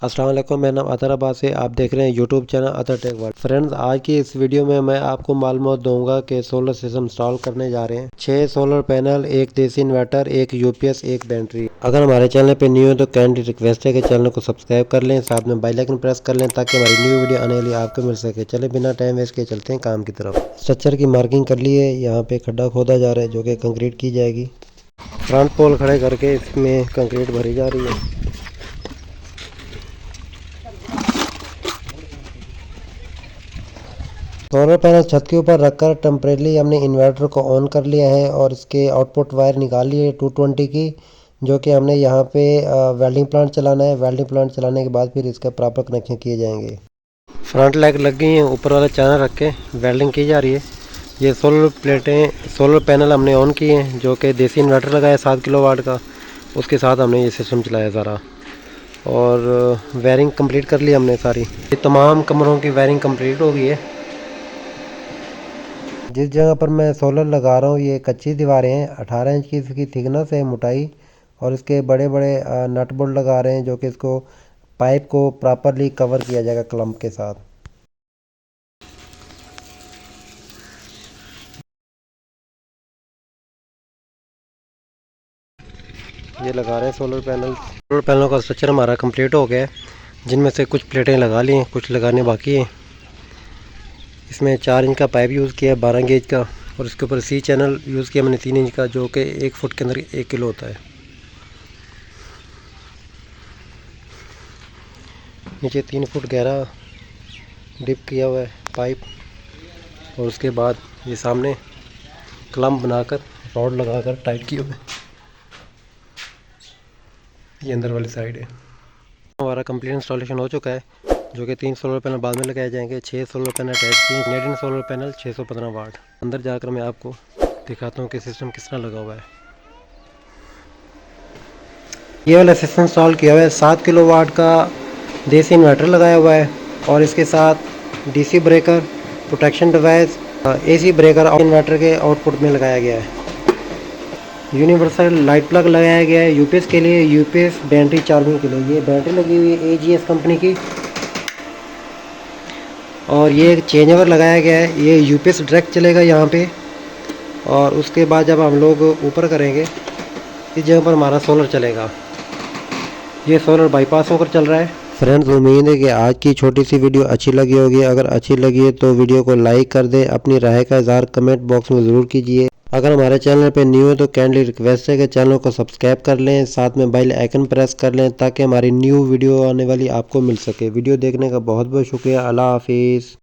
अस्सलाम वालेकुम, मेरा नाम अतर अब्बास है। आप देख रहे हैं यूट्यूब चैनल अतर टेक वर्ल्ड। फ्रेंड्स, आज की इस वीडियो में मैं आपको मालूमात दूंगा कि सोलर सिस्टम इंस्टॉल करने जा रहे हैं। 6 सोलर पैनल, एक देसी इन्वर्टर, एक यूपीएस, एक बैटरी। अगर हमारे चैनल पे न्यू है तो काइंडली रिक्वेस्ट है कि चैनल को सब्सक्राइब कर लें, साथ में बेल आइकन प्रेस कर लें ताकि हमारी न्यू वीडियो आने वाली आपको मिल सके। चले बिना टाइम वेस्ट के चलते हैं काम की तरफ। स्ट्रक्चर की मार्किंग कर ली है। यहाँ पे खड्डा खोदा जा रहा है जो कि कंक्रीट की जाएगी। फ्रंट पोल खड़े करके इसमें कंक्रीट भरी जा रही है। सोलर पैनल छत के ऊपर रखकर टेम्परेली हमने इन्वर्टर को ऑन कर लिया है और इसके आउटपुट वायर निकाल ली है 220 की, जो कि हमने यहाँ पे वेल्डिंग प्लांट चलाना है। वेल्डिंग प्लांट चलाने के बाद फिर इसका प्रॉपर कनेक्शन किए जाएंगे। फ्रंट लाइट लग गई हैं, ऊपर वाला चैनल रख के वेल्डिंग की जा रही है। ये सोलर पैनल हमने ऑन किए हैं, जो कि देसी इन्वर्टर लगाया 7 किलोवाट का। उसके साथ हमने ये सिस्टम चलाया सारा और वायरिंग कंप्लीट कर ली हमने सारी। ये तमाम कमरों की वायरिंग कंप्लीट हो गई है। जिस जगह पर मैं सोलर लगा रहा हूँ ये कच्ची दीवारें हैं। 18 इंच की इसकी थिकनेस है, मोटाई, और इसके बड़े बड़े नट बोल्ट लगा रहे हैं जो कि इसको पाइप को प्रॉपरली कवर किया जाएगा क्लम्प के साथ। ये लगा रहे हैं सोलर पैनल। सोलर पैनलों का स्ट्रक्चर हमारा कंप्लीट हो गया है, जिनमें से कुछ प्लेटें लगा ली हैं, कुछ लगाने बाकी हैं। इसमें 4 इंच का पाइप यूज़ किया है 12 गेज का, और इसके ऊपर सी चैनल यूज़ किया मैंने 3 इंच का, जो कि 1 फुट के अंदर 1 किलो होता है। नीचे 3 फुट गहरा डिप किया हुआ है पाइप, और उसके बाद ये सामने क्लम्प बनाकर रॉड लगाकर टाइट किए हुए। ये अंदर वाली साइड है। हमारा कंप्लीट इंस्टॉलेशन हो चुका है, जो कि 3 सोलर पैनल बाद में लगाए जाएंगे। 6 सोलर पैनल अटैच किए, कैनेडियन सोलर पैनल 615 वाट। अंदर जाकर मैं आपको दिखाता हूँ कि सिस्टम किस तरह लगा हुआ है। ये वाला सिस्टम इंस्टॉल किया हुआ है। 7 किलो वाट का देसी इन्वर्टर लगाया हुआ है, और इसके साथ DC breaker, protection device, AC breaker और इन्वर्टर के आउटपुट में लगाया गया है। यूनिवर्सल लाइट प्लग लगाया गया है यूपीएस के लिए। यूपीएस बैटरी चार्जिंग के लिए। ये बैटरी लगी हुई है एजीएस कंपनी की, और ये एक चेंज ओवर लगाया गया है। ये यूपीएस डायरेक्ट चलेगा यहाँ पे, और उसके बाद जब हम लोग ऊपर करेंगे इस जगह पर हमारा सोलर चलेगा। ये सोलर बाईपास होकर चल रहा है। फ्रेंड्स, उम्मीद है कि आज की छोटी सी वीडियो अच्छी लगी होगी। अगर अच्छी लगी है तो वीडियो को लाइक कर दें। अपनी राय का इज़हार कमेंट बॉक्स में ज़रूर कीजिए। अगर हमारे चैनल पे न्यू है तो काइंडली रिक्वेस्ट है कि चैनल को सब्सक्राइब कर लें, साथ में बेल आइकन प्रेस कर लें ताकि हमारी न्यू वीडियो आने वाली आपको मिल सके। वीडियो देखने का बहुत बहुत शुक्रिया। अल्लाह हाफिज़।